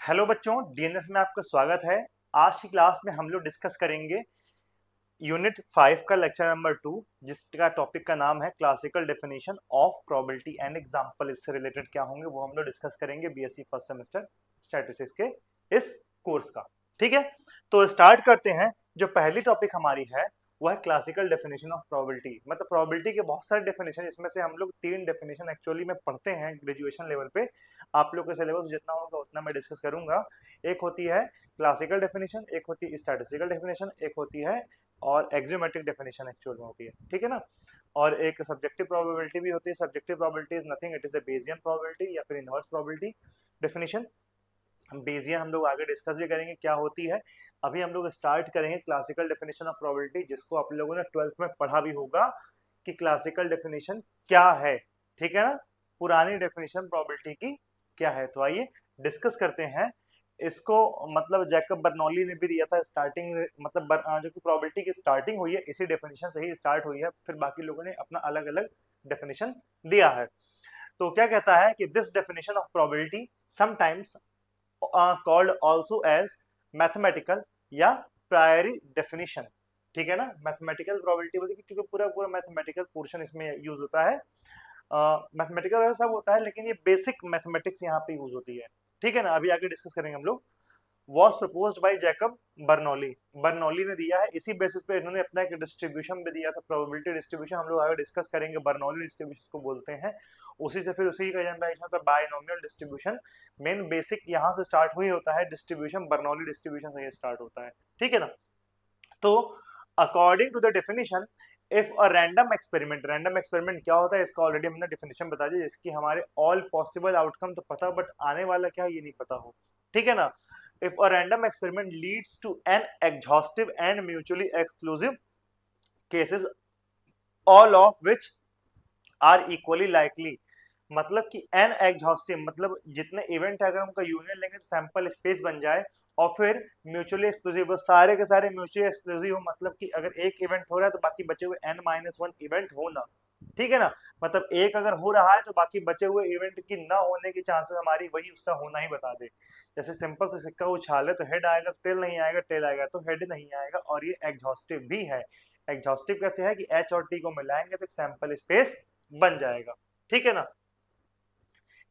Hello बच्चों, DNS में आपका स्वागत है। आज की क्लास में हम लोग डिस्कस करेंगे यूनिट 5 का लेक्चर नंबर 2, जिसका टॉपिक का नाम है classical definition of probability and example. इससे रिलेटेड क्या होंगे वो हम लोग डिस्कस करेंगे बीएससी फर्स्ट सेमेस्टर स्टैटिस्टिक्स के इस कोर्स का। ठीक है, तो स्टार्ट करते हैं। जो पहली टॉपिक हमारी है वो है क्लासिकल डेफिनेशन ऑफ प्रोबेबिलिटी। मतलब प्रोबेबिलिटी के बहुत सारे डेफिनेशन, इसमें से हम लोग 3 डेफिनेशन एक्चुअली में पढ़ते हैं ग्रेजुएशन लेवल पे। आप लोग का सिलेबस जितना होगा उतना मैं डिस्कस करूंगा। एक होती है क्लासिकल डेफिनेशन, एक होती है स्टैटिस्टिकल डेफिनेशन, एक होती है और एक्सियोमेट्रिक डेफिनेशन एक्चुअल में होती है। ठीक है ना। और एक सब्जेक्टिव प्रोबेबिलिटी भी होती है। Subjective probability is nothing, it is a Bayesian probability या फिर इनवर्स प्रोबेबिलिटी डेफिनेशन। बेसियन हम लोग आगे डिस्कस भी करेंगे क्या होती है। अभी हम लोग स्टार्ट करेंगे क्लासिकल डेफिनेशन ऑफ प्रोबेबिलिटी, जिसको आप लोगों ने 12th में पढ़ा भी होगा कि क्लासिकल डेफिनेशन क्या है। ठीक है ना, पुरानी डेफिनेशन प्रोबेबिलिटी की क्या है। तो आइए डिस्कस करते हैं इसको। मतलब जैकब बर्नौली ने भी दिया था स्टार्टिंग, मतलब जो कि प्रोबेबिलिटी की स्टार्टिंग हुई है इसी डेफिनेशन से ही स्टार्ट हुई है, फिर बाकी लोगों ने अपना अलग अलग डेफिनेशन दिया है। तो क्या कहता है कि this definition of probability sometimes called also as mathematical या प्रायरी डेफिनेशन। ठीक है ना, मैथमेटिकल प्रोबेबिलिटी बोलते हैं क्योंकि पूरा पूरा मैथमेटिकल पोर्शन इसमें यूज होता है। मैथमेटिकल सब होता है लेकिन ये बेसिक मैथमेटिक्स यहाँ पे यूज होती है। ठीक है ना, अभी आगे डिस्कस करेंगे हम लोग। Was proposed by Jacob Bernoulli. Bernoulli ने दिया है, इसी बेसिस पे इन्होंने अपना एक डिस्ट्रीब्यूशन भी दिया था, प्रोबेबिलिटी डिस्ट्रीब्यूशन। हम लोग आगे डिस्कस करेंगे, बर्नौली डिस्ट्रीब्यूशन को बोलते हैं। उसी से फिर उसी का जनरेशन होता है बायनोमियल डिस्ट्रीब्यूशन। मेन बेसिक यहाँ से स्टार्ट हुई होता है डिस्ट्रीब्यूशन, बर्नौली डिस्ट्रीब्यूशन से ये स्टार्ट होता है। ठीक है ना। तो according to the definition, if a random experiment, random experiment क्या होता है इसका ऑलरेडी हमने डेफिनेशन बता दी, जिसकी हमारे ऑल पॉसिबल आउटकम तो पता, बट आने वाला क्या है ये नहीं पता हो। ठीक है ना। If a random experiment leads to an exhaustive and mutually exclusive cases, all of which are equally likely. मतलब कि एन एग्जॉस्टिव मतलब जितने इवेंट है अगर उनका यूनियन लेंगे तो सैंपल स्पेस बन जाए। और फिर म्यूचुअली एक्सक्लूसिव, वो सारे के सारे म्यूचुअली एक्सक्लूसिव हो, मतलब कि अगर एक इवेंट हो रहा है तो बाकी बचे हुए n-1 इवेंट हो ना। ठीक है ना, मतलब एक अगर हो रहा है तो बाकी बचे हुए इवेंट की ना होने की चांसेस हमारी वही उसका होना ही बता दे। जैसे सिंपल से सिक्का उछाले तो हेड आएगा, टेल नहीं आएगा, टेल आएगा तो हेड नहीं आएगा। और ये एग्जॉस्टिव भी है। एग्जॉस्टिव कैसे है कि एच और टी को मिलाएंगे तो सैंपल स्पेस बन जाएगा। ठीक है ना।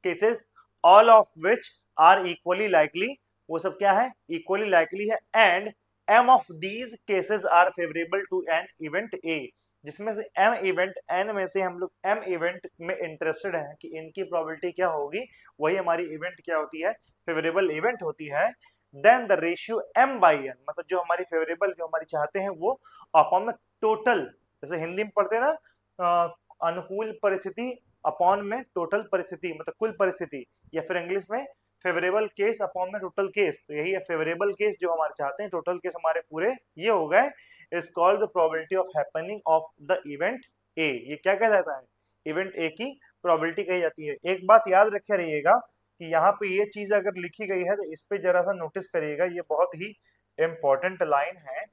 Cases all of which are equally likely, वो सब क्या है, इक्वली लाइकली है। And m of these cases are favourable to an event a, जिसमें से एम इवेंट, एन में से हम लोग एम इवेंट में इंटरेस्टेड हैं कि इनकी प्रोबेबिलिटी क्या होगी, वही हमारी इवेंट क्या होती है, फेवरेबल इवेंट होती है। Then the ratio m by n, मतलब जो हमारी फेवरेबल, जो हमारी चाहते हैं वो अपॉन में टोटल, जैसे हिंदी में पढ़ते हैं ना, अनुकूल परिस्थिति अपॉन में टोटल परिस्थिति, मतलब कुल परिस्थिति, या फिर इंग्लिश में फेवरेबल केस अपॉन में टोटल केस। तो यही है फेवरेबल केस जो हमारे चाहते हैं, टोटल केस हमारे पूरे ये हो गए। Is called the probability of happening of the event A. ये क्या कहलाता है, इवेंट ए की प्रोबेबिलिटी कही जाती है। एक बात याद रखे रहिएगा कि यहाँ पे ये चीज अगर लिखी गई है तो इस पे जरा सा नोटिस करिएगा, ये बहुत ही इंपॉर्टेंट लाइन है।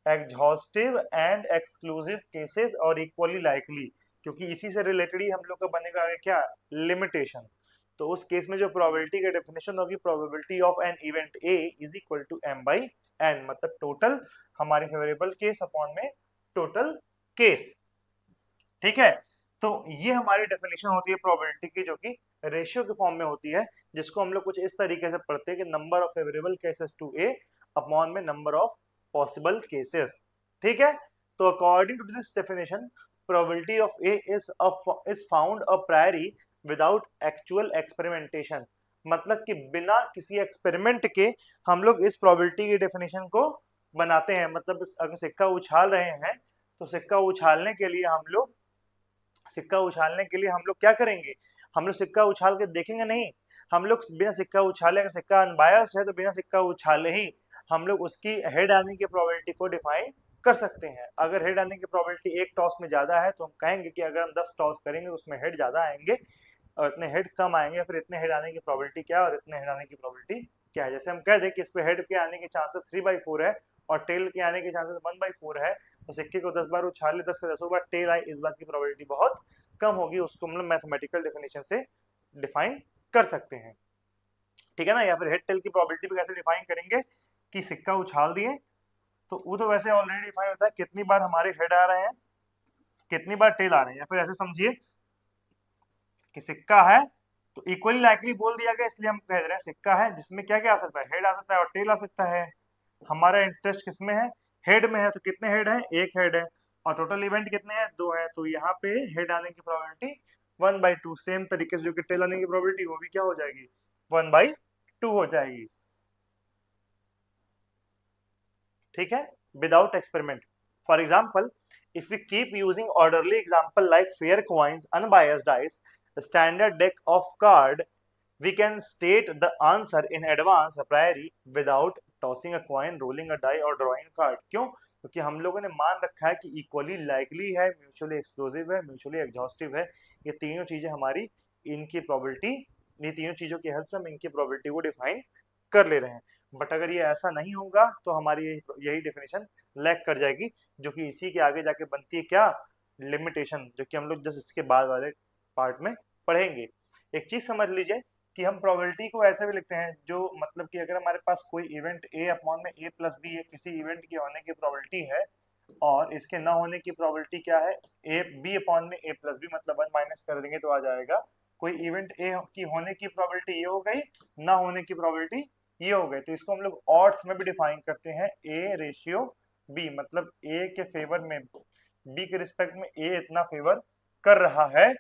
एग्जॉस्टिव एंड एक्सक्लूसिव केसेस और इक्वली लाइकली, क्योंकि इसी से रिलेटेड ही हम लोग का बनेगा क्या, लिमिटेशन। तो उस केस में जो प्रोबेबिलिटी की डेफिनेशन होगी, probability of an event a is equal to m by n, मतलब टोटल हमारे फेवरेबल केस अपॉन में टोटल केस। ठीक है, तो ये हमारी डेफिनेशन होती है प्रोबेबिलिटी की, जो कि रेशियो के फॉर्म में होती है, जिसको हम लोग कुछ इस तरीके से पढ़ते हैं कि number of favourable cases to a upon में नंबर ऑफ पॉसिबल केसेस। ठीक है, तो according to this definition, probability of a is found a priori without actual experimentation. मतलब कि बिना किसी एक्सपेरिमेंट के हम लोग इस प्रोबेबिलिटी की डेफिनेशन को बनाते हैं। मतलब अगर सिक्का उछाल रहे हैं तो सिक्का उछालने के लिए हम लोग, सिक्का उछालने के लिए हम लोग क्या करेंगे, हम लोग सिक्का उछाल के देखेंगे नहीं। हम लोग बिना सिक्का उछाले, अगर सिक्का अनबायस्ड है तो बिना सिक्का उछाले ही हम लोग उसकी हेड आने की प्रोबेबिलिटी को डिफाइन कर सकते हैं। अगर हेड आने की प्रोबेबिलिटी एक टॉस में ज्यादा है तो हम कहेंगे कि अगर हम 10 टॉस करेंगे उसमें हेड ज्यादा आएंगे और इतने हेड कम आएंगे, फिर इतने हेड आने की प्रोबेबिलिटी क्या है और इतने हेड आने की प्रोबेबिलिटी क्या है। जैसे हम कह दें कि इस पे हेड के आने के चांसेस 3/4 है और टेल के आने के चांसेस 1/4 है, तो सिक्के को 10 बार उछाले, 10 का 10 बार टेल आए, इस बात की प्रोबेबिलिटी बहुत कम होगी। उसको हम लोग मैथमेटिकल डेफिनेशन से डिफाइन कर सकते हैं। ठीक है ना। या फिर हेड टेल की प्रोबेबिलिटी भी कैसे डिफाइन करेंगे कि सिक्का उछाल दिए तो वो तो वैसे ऑलरेडी डिफाइन होता है, कितनी बार हमारे हेड आ रहे हैं, कितनी बार टेल आ रहे हैं। या फिर ऐसे समझिए कि सिक्का है तो इक्वली लाइकली बोल दिया गया, इसलिए हम कह रहे हैं सिक्का है जिसमें क्या क्या आ सकता है, हेड आ सकता है और टेल आ सकता है। हमारा इंटरेस्ट किसमें है, हेड में है, तो कितने हेड है, एक हेड है, और टोटल इवेंट कितने हैं, दो है, तो यहाँ पे हेड आने की प्रोबेबिलिटी 1/2। सेम तरीके से जो कि टेल आने की प्रोबेबिलिटी वो भी क्या हो जाएगी, 1/2 हो जाएगी। ठीक है, without experiment. For example, if we keep using orderly example like fair coins, unbiased dice, standard deck of card, we can state the answer in advance a priori without tossing a coin, rolling a die or drawing a card। क्यों? क्योंकि हम लोगों ने मान रखा है कि equally likely है, म्यूचुअली एक्सक्लूसिव है, म्यूचुअली एग्जॉस्टिव है, ये तीनों चीजें हमारी, इनकी प्रोबेबिलिटी, ये तीनों चीजों की हेल्प से हम इनकी प्रोबेबिलिटी को डिफाइन कर ले रहे हैं। बट अगर ये ऐसा नहीं होगा तो हमारी यही डेफिनेशन लैक कर जाएगी, जो कि इसी के आगे जाके बनती है क्या, लिमिटेशन, जो कि हम लोग जस्ट इसके बाद वाले पार्ट में पढ़ेंगे। एक चीज समझ लीजिए कि हम प्रोबेबिलिटी को ऐसे भी लिखते हैं, जो मतलब कि अगर हमारे पास कोई इवेंट ए अपॉन में ए प्लस बी है, किसी इवेंट के होने की प्रोबेबिलिटी है और इसके ना होने की प्रोबेबिलिटी क्या है, ए बी अपॉन में ए प्लस बी, मतलब 1 माइनस कर देंगे तो आ जाएगा, कोई इवेंट ए की होने की प्रोबेबिलिटी ये हो गई, ना होने की प्रोबेबिलिटी ये हो गए, तो इसको हम लोग ऑड्स में भी डिफाइन करते हैं, ए रेशियो बी, मतलब ए के फेवर में बी के रिस्पेक्ट में ए इतना फेवर कर रहा है।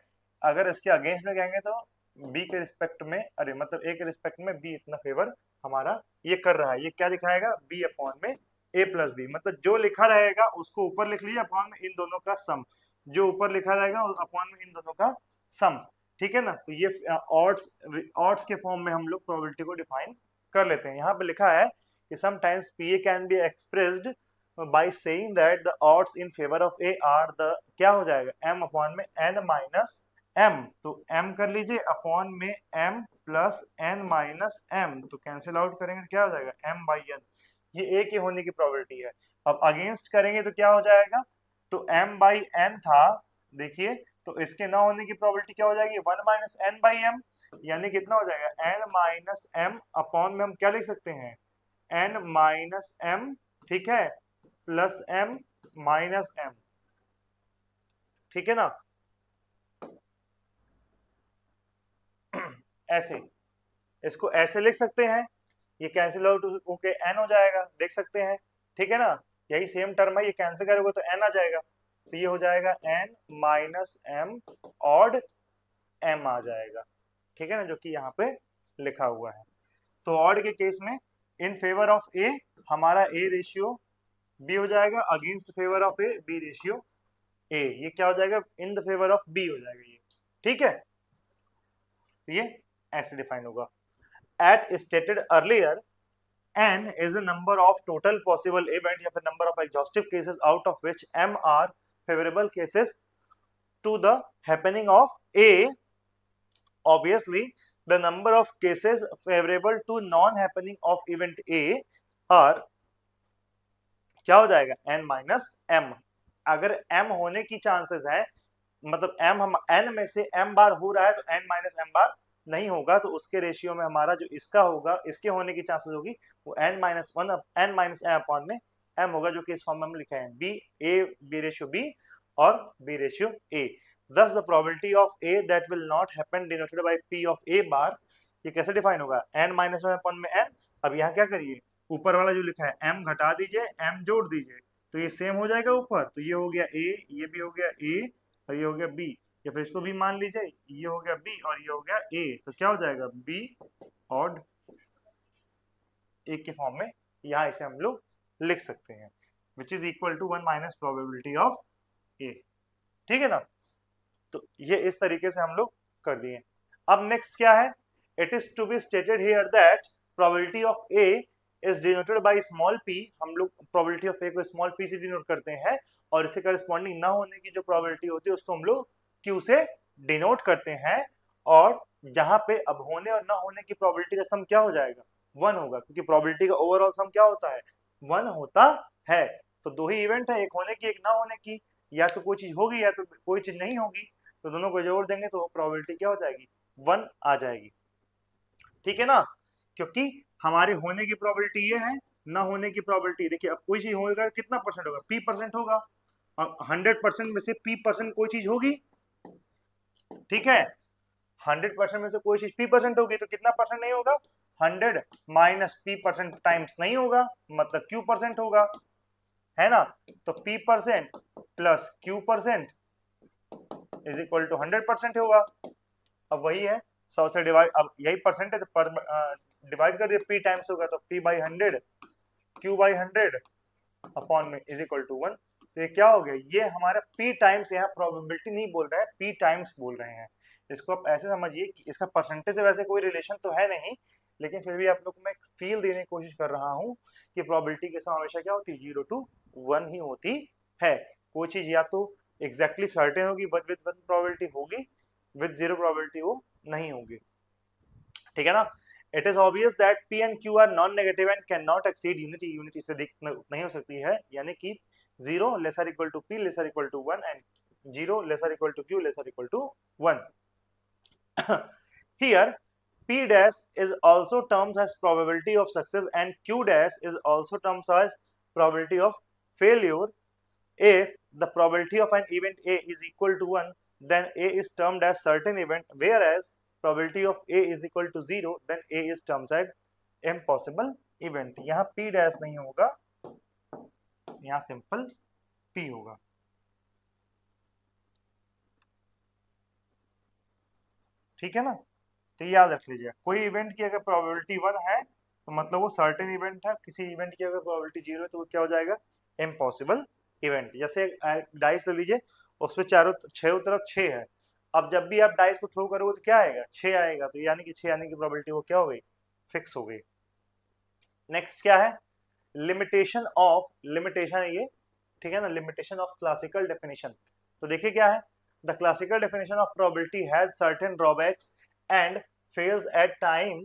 अगर इसके अगेंस्ट में कहेंगे तो बी के रिस्पेक्ट में, अरे मतलब ए के रिस्पेक्ट में बी इतना फेवर हमारा ये कर रहा है। ये क्या दिखाएगा, बी अपॉन में ए प्लस बी, मतलब जो लिखा रहेगा उसको ऊपर लिख लीजिए अपॉन में इन दोनों का सम, जो ऊपर लिखा रहेगा अपॉन में इन दोनों का सम। ठीक है ना, तो ये ऑड्स ऑड्स के फॉर्म में हम लोग प्रोबेबिलिटी को डिफाइन कर लेते हैं। यहाँ पे लिखा है कि sometimes p a can be expressed by saying that the odds in favour of a are the, क्या हो जाएगा, एम अपॉन में एन माइनस एम, तो एम कर लीजिए अपॉन में m plus n minus m, तो कैंसिल आउट करेंगे क्या हो जाएगा, एम बाई एन, ये ए के होने की प्रोबेबिलिटी है। अब अगेंस्ट करेंगे तो क्या हो जाएगा, तो एम बाई एन था, देखिए, तो इसके ना होने की प्रोबेबिलिटी क्या हो जाएगी, 1 माइनस एन बाई एम, यानी कितना हो जाएगा, एन माइनस एम अपॉन में हम क्या लिख सकते हैं, एन माइनस एम, ठीक है, प्लस एम माइनस एम। ठीक है ना, ऐसे इसको ऐसे लिख सकते हैं, ये कैंसिल आउट होके एन हो जाएगा, देख सकते हैं। ठीक है ना, यही सेम टर्म है, ये कैंसिल करोगे तो एन आ जाएगा, तो ये हो जाएगा N minus M odd M आ जाएगा। ठीक है ना, जो कि यहाँ पे लिखा हुआ है। तो ऑड के केस में इन फेवर ऑफ ए हमारा ए रेशियो बी हो जाएगा, against favour of A B ratio A, ये क्या हो जाएगा, in the favour of B हो जाएगा ये। ठीक है, तो ये ऐसे डिफाइन होगा। At stated earlier, n is the number of total possible event या फिर number of exhaustive cases out of which m are favorable cases to the happening of a। Obviously the number of cases favorable to non happening of event a are, क्या हो जाएगा, n minus m। अगर m होने की chances है, मतलब m हम n में से m बार हो रहा है तो n माइनस m बार नहीं होगा, तो उसके रेशियो में हमारा जो इसका होगा, इसके होने की चांसेस होगी वो n minus one, n minus m upon में m होगा, जो कि इस फॉर्म में हम लिखा है b a b ratio b और b ratio a। thus the probability of a that will not happen denoted by p of a bar, ये कैसे डिफाइन होगा, n माइनस वन अपॉन में n। अब यहाँ क्या करिए, ऊपर वाला जो लिखा है m घटा दीजिए, m जोड़ दीजिए, तो ये सेम हो जाएगा ऊपर, तो ये हो गया a, ये भी हो गया a और ये हो गया b, या फिर इसको भी मान लीजिए, ये हो गया b और ये हो गया a, तो क्या हो जाएगा b ऑड a के फॉर्म में यहाँ इसे हम लोग लिख सकते हैं, which is equal to 1 minus probability of a। ठीक है ना, तो ये इस तरीके से हम लोग कर दिए। अब नेक्स्ट क्या है, it is to be stated here that probability of a is denoted by small p, हम लोग प्रोबेबिलिटी ऑफ a को स्मॉल p से डिनोट करते हैं, और इससे करस्पॉन्डिंग ना होने की जो प्रोबेबिलिटी होती है उसको हम लोग q से डिनोट करते हैं, और जहां पे अब होने और ना होने की प्रोबेबिलिटी का सम क्या हो जाएगा, 1 होगा, क्योंकि प्रोबेबिलिटी का ओवरऑल सम क्या होता है, 1 होता है। तो दो ही इवेंट है, एक होने की एक ना होने की, या तो कोई चीज होगी या तो कोई चीज नहीं होगी, तो दोनों को जोड़ देंगे तो प्रोबेबिलिटी क्या हो जाएगी, 1 आ जाएगी। ठीक है ना, क्योंकि हमारे होने की प्रोबेबिलिटी ये है, ना होने की प्रोबेबिलिटी। देखिए अब कोई चीज होगा कितना परसेंट होगा, p% होगा, और 100% में से p% कोई चीज होगी, ठीक है। 100% में से कोई चीज p% होगी तो कितना परसेंट नहीं होगा, 100 माइनस p% टाइम्स नहीं होगा, मतलब q% होगा, है ना। तो p% plus q% is equal to 100% होगा। अब वही है 100 से डिवाइड, अब यही परसेंटेज पर डिवाइड कर दिया, p टाइम्स होगा तो p by 100 q by 100 upon में इज इक्वल टू 1। तो ये क्या हो गया, ये हमारा p टाइम्स, यहाँ प्रोबेबिलिटी नहीं बोल रहा है, p टाइम्स बोल रहे हैं। इसको आप ऐसे समझिए कि इसका परसेंटेज से वैसे कोई रिलेशन तो है नहीं, लेकिन फिर भी आप लोग को मैं एक फील देने की कोशिश कर रहा हूँ कि प्रोबेबिलिटी के साथ हमेशा क्या होती है, 0 to 1 ही होती है। कोई चीज या तो एग्जैक्टली सर्टेन होगी, विद 1 प्रोबेबिलिटी होगी, विद 0 प्रोबेबिलिटी वो नहीं होगी, ठीक है ना। It is obvious that p and q are non negative and cannot exceed unity, unity से नहीं हो सकती है, यानी कि 0 lesser equal to p lesser equal to 1 and 0 lesser equal to q lesser equal to 1। Here p dash is also terms as probability of success and q dash is also terms as probability of failure. If the probability of an event A is equal to 1, then A is termed as certain event, whereas probability of A is equal to 0, then A is termed as impossible event. यहाँ P dash नहीं होगा, यहाँ simple P होगा, ठीक है ना। तो याद रख लीजिए, कोई इवेंट की अगर प्रोबेबिलिटी 1 है तो मतलब वो सर्टेन इवेंट है, किसी इवेंट की अगर प्रोबेबिलिटी 0 है तो वो क्या हो जाएगा, इम्पॉसिबल इवेंट। जैसे डाइस ले लीजिए, उसमें चारों छह तरफ 6 है, अब जब भी आप डाइस को थ्रो करोगे तो क्या आएगा, 6 आएगा, तो यानी कि 6 आने की प्रोबेबिलिटी वो क्या हो गई, फिक्स हो गई। नेक्स्ट क्या है, लिमिटेशन ऑफ, लिमिटेशन है ये, ठीक है ना, लिमिटेशन ऑफ क्लासिकल डेफिनेशन। तो देखिए क्या है, the classical definition of probability has certain drawbacks and fails at time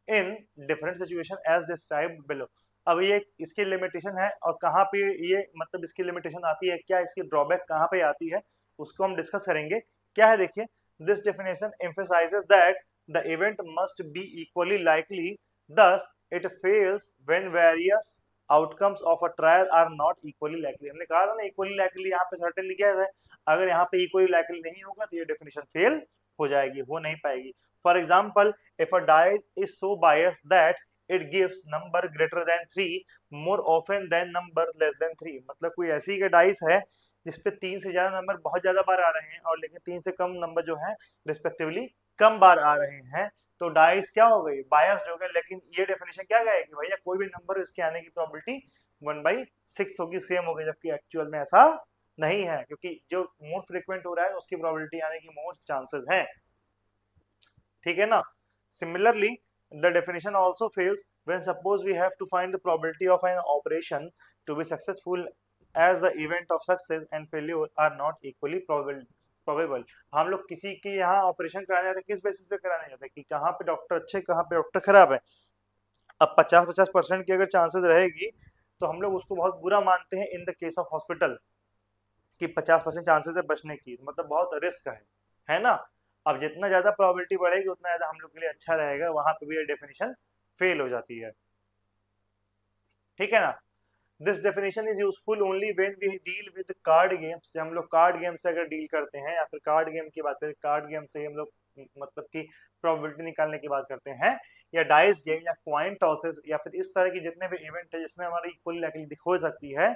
in different situation as described below. अब ये इसकी लिमिटेशन है, और कहाँ पे ये मतलब इसकी लिमिटेशन आती है, क्या इसकी ड्रॉबैक कहाँ पे आती है, उसको हम डिस्कस करेंगे। क्या है देखिए, this definition emphasises that the event must be equally likely, thus it fails when various outcomes of a trial are not equally likely। हमने कहा था ना इक्वली लाइकली, यहाँ पे सर्टेन लिखा है, अगर यहाँ पे इक्वली लाइकली नहीं होगा तो ये डेफिनेशन फेल हो जाएगी, हो नहीं पाएगी। For example, if a dice is so biased that it gives number greater than 3 more often than number less than 3, मतलब कोई ऐसी का डाइस है जिसपे 3 से ज्यादा नंबर बहुत ज्यादा बार आ रहे हैं, और लेकिन 3 से कम नंबर जो है रिस्पेक्टिवली कम बार आ रहे हैं, तो डाइस क्या हो गई, बायस्ड हो गए। लेकिन ये डेफिनेशन क्या गया कि भैया कोई भी नंबर इसके आने की प्रोबेबिलिटी 1/6 होगी, सेम होगी, जबकि एक्चुअल में ऐसा नहीं है, क्योंकि जो मोर फ्रिक्वेंट हो रहा है उसकी प्रोबेबिलिटी आने की मोर चांसेस हैं, ठीक है ना। Similarly the definition also fails when suppose we have to find the probability of an operation to be successful as the event of success and failure are not equally probable। हम लोग किसी के यहाँ operation कराने जाते हैं, किस basis पे कराने जाते हैं कि कहाँ पे डॉक्टर अच्छे, कहाँ पे डॉक्टर खराब है। अब 50-50% की अगर चांसेस रहेगी तो हम लोग उसको बहुत बुरा मानते हैं in the case of hospital, कि 50% चांसेस है बचने की, मतलब बहुत रिस्क है ना। अब जितना ज्यादा प्रोबेबिलिटी बढ़ेगी उतना ज्यादा हम लोग के लिए अच्छा रहेगा, वहां पे भी ये डेफिनेशन फेल हो जाती है, ठीक है ना। This definition is useful only when we deal with card games, जब हम लोग कार्ड गेम से अगर डील करते हैं, या फिर कार्ड गेम की बात करें, कार्ड गेम से हम लोग मतलब कि प्रोबेबिलिटी निकालने की बात करते हैं, या डाइस गेम या क्वाइन टॉसेस, या फिर इस तरह की जितने भी इवेंट है जिसमें हमारी इक्वल लाइकलिटी हो सकती है,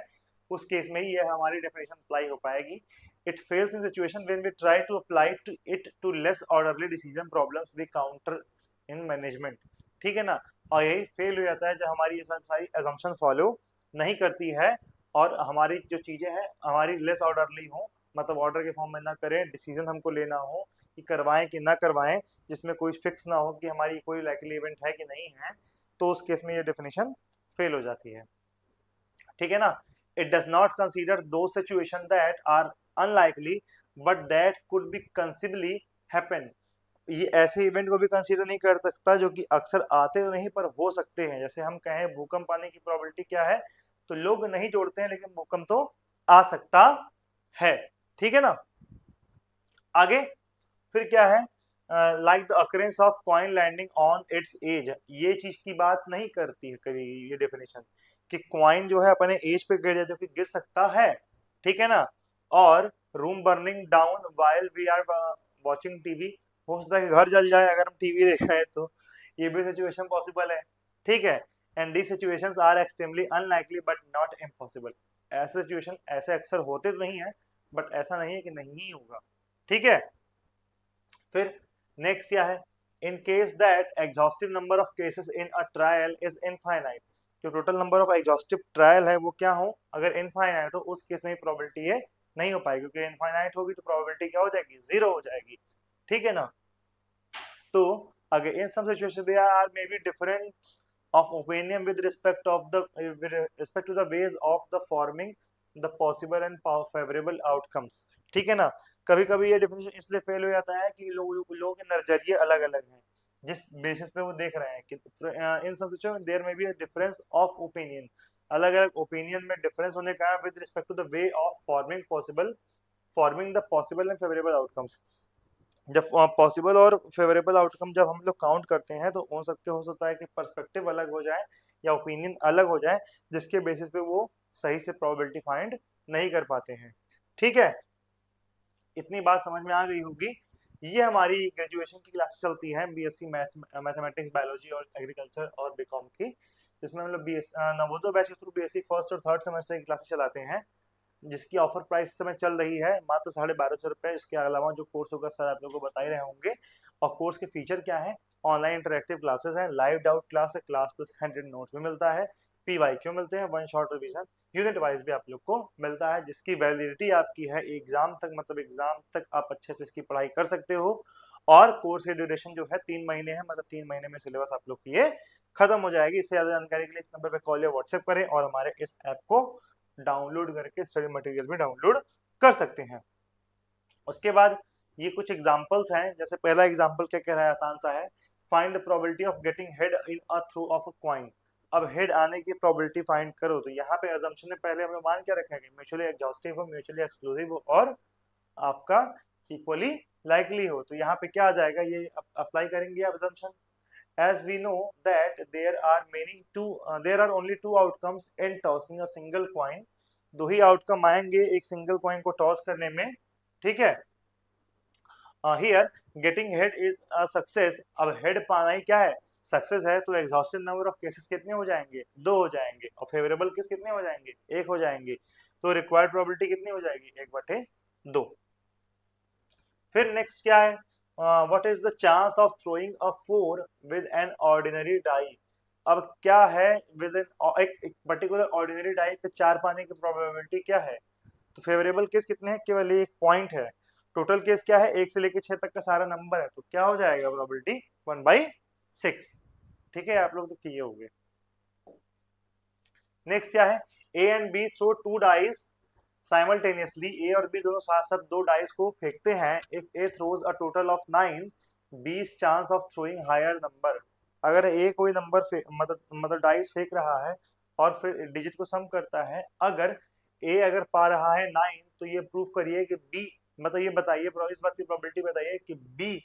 उस केस में ही ये हमारी डेफिनेशन अप्लाई हो पाएगी। It fails in situation when we try to apply to it to less orderly decision problems we counter in management, ठीक है ना। और यही फेल हो जाता है जब हमारी ये सारी एजम्पशन फॉलो नहीं करती है, और हमारी जो चीजें हैं हमारी लेस ऑर्डरली हो, मतलब ऑर्डर के फॉर्म में ना करें, डिसीजन हमको लेना हो कि करवाएं कि ना करवाएं, जिसमें कोई फिक्स ना हो कि हमारी कोई लाइकली इवेंट है कि नहीं है, तो उस केस में ये डेफिनेशन फेल हो जाती है, ठीक है ना। इट डज नॉट कंसीडर दो situation that are unlikely but that could be conceivably happen. ये ऐसे इवेंट को भी कंसीडर नहीं कर सकता जो कि अक्सर आते तो नहीं पर हो सकते हैं। जैसे हम कहें भूकंप आने की प्रोबेबिलिटी क्या है, तो लोग नहीं जोड़ते हैं, लेकिन भूकंप तो आ सकता है, ठीक है ना। आगे फिर क्या है, like the occurrence of coin landing on its edge, ये चीज की बात नहीं करती है कभी ये डेफिनेशन कि कॉइन जो है अपने एज पे गिर जाए, जो कि गिर सकता है, ठीक है ना। और room burning down while we are watching TV, हो सकता है कि घर जल जाए अगर हम टीवी देख रहे हैं तो, ये भी सिचुएशन पॉसिबल है, ठीक है। And the situations are extremely unlikely but not impossible, ऐसे सिचुएशन ऐसे अक्सर होते तो नहीं है, बट ऐसा नहीं है कि नहीं होगा, ठीक है। फिर नेक्स्ट क्या है, in case that exhaustive number of cases in a trial is infinite, जो total number of exhaustive trial है वो क्या हो, अगर इनफाइनाइट हो उस केस में प्रोबेबिलिटी है नहीं हो पाएगी, क्योंकि इनफाइनाइट होगी तो प्रोबेबिलिटी क्या हो जाएगी, जीरो हो जाएगी, ठीक है ना। तो अगर in some situation there are may be difference of opinion with respect of the with respect to the ways of the forming the possible and favorable outcomes, ठीक है ना। कभी कभी ये डेफिनेशन इसलिए फेल हो जाता है कि लोगों के नजरिए अलग अलग हैं, जिस बेसिस पे वो देख रहे हैं कि इन सब situation there may be a difference of opinion, अलग अलग ओपिनियन में डिफरेंस होने के कारण with respect to the way of forming the possible and favourable outcomes, जब पॉसिबल और फेवरेबल आउटकम जब हम लोग काउंट करते हैं तो हो सकता है कि पर्सपेक्टिव अलग हो जाए या ओपिनियन अलग हो जाए, जिसके बेसिस पे वो सही से प्रोबेबिलिटी फाइंड नहीं कर पाते हैं, ठीक है। इतनी बात समझ में आ गई होगी। ये हमारी ग्रेजुएशन की क्लास चलती है बीएससी मैथमेटिक्स बायोलॉजी और एग्रीकल्चर और बीकॉम की, जिसमें हम लोग बीएस नवोदय बैच के थ्रू बीएससी फर्स्ट और थर्ड सेमेस्टर की क्लासेस चलाते हैं, जिसकी ऑफर प्राइस इस समय चल रही है मात्र 1250 रुपए। इसके अलावा जो कोर्स होगा सर आप लोगों को बता ही रहे होंगे। और कोर्स के फीचर क्या है, ऑनलाइन इंटरेक्टिव क्लासेस है, लाइव डाउट क्लास है, क्लास प्लस हैंडेड नोट्स भी मिलता है, पीवाईक्यू मिलते हैं, one shot revision unit wise भी आप लोग को मिलता है, जिसकी वैलिडिटी आपकी है एग्जाम तक, मतलब एग्जाम तक आप अच्छे से इसकी पढ़ाई कर सकते हो। और कोर्स की ड्यूरेशन जो है 3 महीने है, मतलब 3 महीने में सिलेबस आप लोग की ये खत्म हो जाएगी। इससे ज्यादा जानकारी के लिए इस नंबर पर कॉल या व्हाट्सएप करें और हमारे इस ऐप को डाउनलोड करके स्टडी मटेरियल भी डाउनलोड कर सकते हैं। उसके बाद ये कुछ एग्जांपल्स हैं, जैसे पहला एग्जांपल क्या कह रहा है, आसान सा है, find the probability of getting head in a throw of a coin. अब हेड आने की प्रोबेबिलिटी फाइंड करो, तो यहाँ पे अजम्पशन में पहले हमें मान क्या रखेंगे, म्यूचुअली एग्जॉस्टिव हो, म्यूचुअली एक्सक्लूसिव हो और आपका इक्वली लाइकली हो। तो यहाँ पे क्या आ जाएगा, ये अप्लाई करेंगे आप assumption, as we know that there are only two outcomes in tossing a single coin, दो ही आउटकम आएंगे एक सिंगल कॉइन को टॉस करने में, ठीक है। Here getting head is a success, अब हेड पाना ही क्या है, सक्सेस है, तो एग्जॉस्टिव नंबर ऑफ केसेस कितने हो जाएंगे, 2 हो जाएंगे, और फेवरेबल केस कितने हो जाएंगे, 1 हो जाएंगे, तो रिक्वायर्ड प्रोबेबिलिटी कितनी हो जाएगी, 1/2। फिर नेक्स्ट क्या है, what is the chance of throwing a 4 with an ordinary die. अब क्या है, विद एन एक पर्टिकुलर ऑर्डिनरी डाई पे 4 पाने की प्रोबेबिलिटी क्या है, तो फेवरेबल केस कितने हैं, केवल एक पॉइंट है, टोटल केस क्या है 1 से लेकर 6 तक का सारा नंबर है, तो क्या हो जाएगा प्रोबेबिलिटी 1/6, ठीक है। आप लोग तो किए होंगे। नेक्स्ट क्या है, A and B throw 2 dice simultaneously, A और बी दोनों साथ साथ 2 डाइस को फेंकते हैं, if a throws a total of 9, b's chance of throwing higher number. अगर ए कोई नंबर मतलब डाइस फेंक रहा है और फिर डिजिट को सम करता है, अगर ए अगर पा रहा है 9, तो ये प्रूव करिए कि बी, मतलब ये बताइए इस बात की प्रोबेबिलिटी बताइए कि बी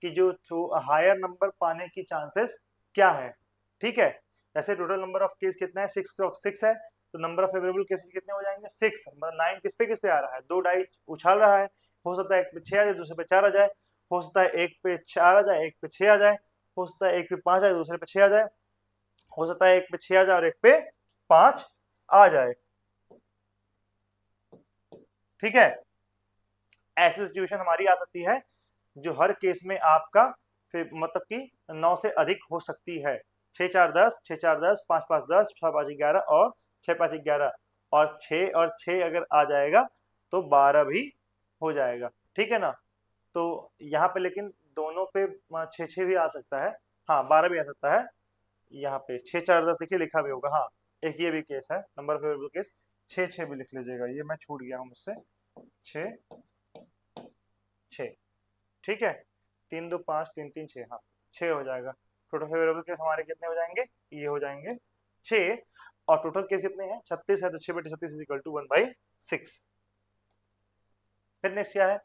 की जो थ्रो हायर नंबर पाने की चांसेस क्या है, ठीक है। ऐसे टोटल नंबर ऑफ केस कितना है, 6 है, तो नंबर ऑफ फेवरेबल केसेस कितने हो जाएंगे, 6, मतलब 9 किस पे आ रहा है, 2 डाई उछाल रहा है, हो सकता है एक पे 6 आ जाए, दूसरे पे 4 आ जाए, हो सकता है एक पे 4 आ जाए, एक पे 6 आ जाए, हो सकता है एक पे 5 आ जाए, दूसरे पे 6 आ जाए, हो सकता है एक पे 6 आ जाए और एक पे 5 आ जाए, ठीक है। ऐसी सिचुएशन हमारी आ सकती है जो हर केस में आपका फिर मतलब कि 9 से अधिक हो सकती है, 6 4 10, 6 4 10, 5 5 10, 6 5 11 और 6 5 11, और 6 अगर आ जाएगा तो 12 भी हो जाएगा, ठीक है ना। तो यहाँ पे लेकिन दोनों पे 6 भी आ सकता है, हाँ 12 भी आ सकता है, यहाँ पे 6 4 10 देखिए लिखा भी होगा, हाँ एक ये भी केस है, नंबर फेवरेबल केस, 6 भी लिख लीजिएगा, ये मैं छूट गया हूँ मुझसे, 6 6, ठीक है, 3 2 5 3 3 6, हाँ 6 हो जाएगा। टोटल फेवरेबल केस हमारे कितने हो जाएंगे, ये हो जाएंगे 6, और टोटल केस कितने हैं 36 है, तो 6/36 इज इक्वल टू 1/6। फिर नेक्स्ट क्या है,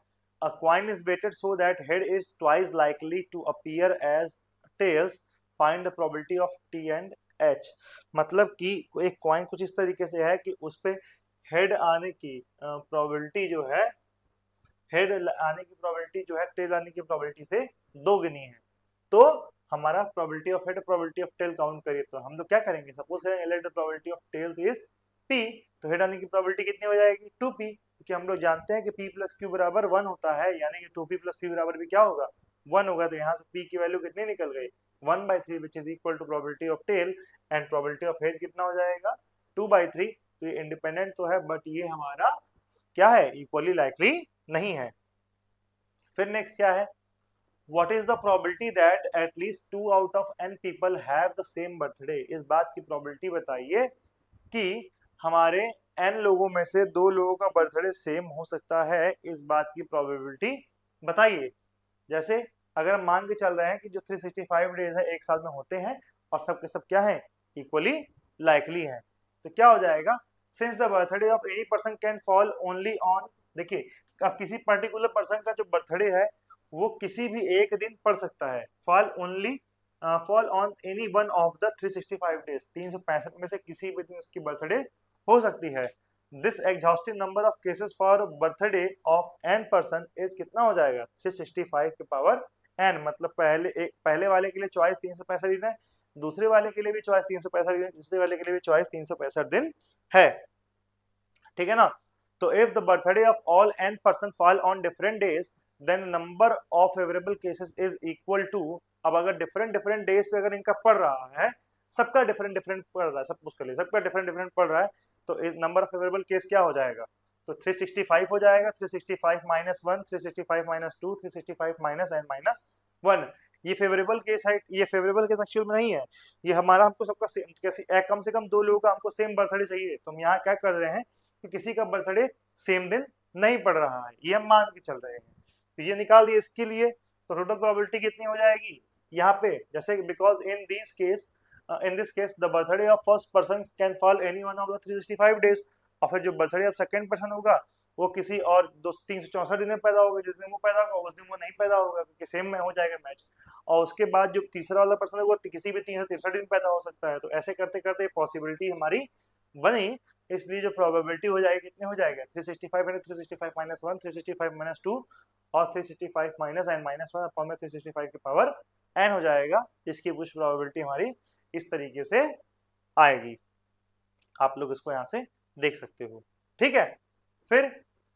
a coin is weighted so that head is twice likely to appear as tails. Find the probability of T and H. मतलब कि एक कॉइन कुछ इस तरीके से है कि उस पे हेड आने की प्रोबेबिलिटी जो है, हेड आने की प्रोबेबिलिटी जो है टेल आने की प्रोबेबिलिटी से दोगुनी है। तो हमारा probability of head probability of tail count करिए तो हम लोग क्या करेंगे, सपोज करेंगे let the probability of tails is p, तो हेड आने की प्रोबेबिलिटी कितनी हो जाएगी 2p, क्योंकि हम लोग जानते हैं कि p प्लस q बराबर 1 होता है, यानी कि 2p प्लस p बराबर भी क्या होगा 1 होगा। तो यहाँ से p की वैल्यू कितनी निकल गई 1/3 which is equal to probability of tail, and probability of head कितना हो जाएगा 2/3। तो ये इंडिपेंडेंट तो है बट ये हमारा क्या है इक्वली लाइकली नहीं है। फिर नेक्स्ट क्या है, What is the probability that at least 2 out of n people have the same birthday? इस बात की probability बताइए कि हमारे n लोगों में से 2 लोगों का बर्थडे सेम हो सकता है, इस बात की probability बताइए। जैसे अगर हम मान के चल रहे हैं कि जो 365 डेज है एक साल में होते हैं और सब के सब क्या है इक्वली लाइकली हैं, तो क्या हो जाएगा, since the birthday of any person can fall only on, देखिए अब किसी पर्टिकुलर पर्सन का जो बर्थडे है वो किसी भी एक दिन पड़ सकता है, fall on any one of the 365 days, 365 में से किसी भी दिन उसकी बर्थडे हो सकती है। This exhaustive number of cases for birthday of n person is कितना हो जाएगा 365 के पावर n, मतलब पहले वाले के लिए चॉइस 365 दिन है, दूसरे वाले के लिए भी चॉइस 365 दिन है, तीसरे वाले के लिए भी चॉइस 365 दिन है, ठीक है ना। तो if the birthday of all n person fall on different days then number of favourable cases is equal to, अब अगर डिफरेंट डेज पे अगर इनका पड़ रहा है, सबका डिफरेंट पड़ रहा है, सब कुछ कर लिए सबका डिफरेंट पड़ रहा है, तो नंबर ऑफ फेवरेबल केस क्या हो जाएगा, तो 365 हो जाएगा, 365 minus 1, 365 minus 2, 365 minus n minus 1। ये फेवरेबल केस है, ये फेवरेबल केस एक्चुअल में नहीं है, ये हमारा हमको सबका सेम, कैसे कम से कम 2 लोगों का हमको सेम बर्थडे चाहिए, तो हम यहाँ क्या कर रहे हैं कि किसी का बर्थडे सेम दिन नहीं पड़ रहा है, ये हम मान के चल रहे हैं, तो ये निकाल दिए इसके लिए। तो टोटल प्रोबेबिलिटी कितनी हो जाएगी यहाँ पे, जैसे because in this case the birthday of first person can fall any one of the 365 days, और फिर जो बर्थडे ऑफ सेकंड पर्सन होगा वो किसी और 364 दिन में पैदा होगा, जिस दिन वो पैदा होगा उस दिन वो नहीं पैदा होगा, क्योंकि सेम में हो जाएगा मैच, और उसके बाद जो तीसरा वाला पर्सन है वो किसी भी 363 दिन पैदा हो सकता है। तो ऐसे करते करते पॉसिबिलिटी हमारी बनी, इसलिए जो प्रोबेबिलिटी हो जाएगी कितने हो जाएगा 365 में 365 माइनस 1, 365 माइनस 2 और 365 माइनस n माइनस 1 अपॉन में 365 के पावर n हो जाएगा, जिसकी कुछ प्रोबेबिलिटी हमारी इस तरीके से आएगी, आप लोग इसको यहाँ से देख सकते हो, ठीक है। फिर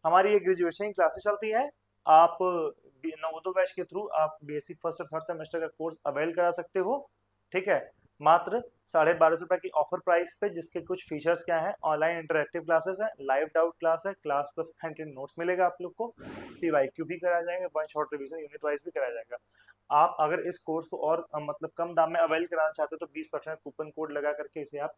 हमारी ये ग्रेजुएशन क्लासेस चलती है, आप नवोदय बैच के थ्रू आप बीएससी फर्स्ट और थर्ड सेमेस्टर का कोर्स अवेल करा सकते हो, ठीक है, मात्र 1250 रुपए की ऑफर प्राइस पे, जिसके कुछ फीचर्स क्या हैं, ऑनलाइन इंटरैक्टिव क्लासेस है, लाइव डाउट क्लास है, क्लास प्लस हैंड नोट्स मिलेगा आप लोग को, पीवाईक्यू भी कराया जाएगा, one shot revision unit wise भी कराया जाएगा। आप अगर इस कोर्स को और मतलब कम दाम में अवेल कराना चाहते हो तो 20% कूपन कोड लगा करके इसे आप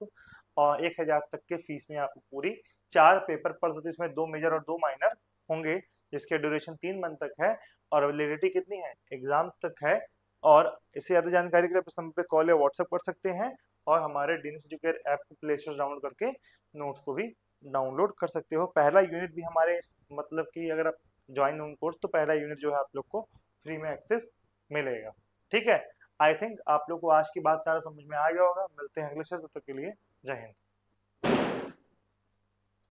1000 तक के फीस में आप पूरी 4 पेपर पढ़ सकते, इसमें 2 मेजर और 2 माइनर होंगे, जिसके ड्यूरेशन 3 मंथ तक है और वैलिडिटी कितनी है एग्जाम तक है। और इससे ज़्यादा जानकारी के लिए इस नंबर पे कॉल या व्हाट्सएप कर सकते हैं, और हमारे डीनिस एजुकेट ऐप को प्ले स्टोर डाउनलोड करके नोट्स को भी डाउनलोड कर सकते हो। पहला यूनिट भी हमारे मतलब कि अगर आप ज्वाइन होंगे कोर्स तो पहला यूनिट जो है आप लोग को फ्री में एक्सेस मिलेगा, ठीक है। आई थिंक आप लोग को आज की बात सारा समझ में आ गया होगा, मिलते हैं अगले सत्र, तब तक के लिए जय हिंद।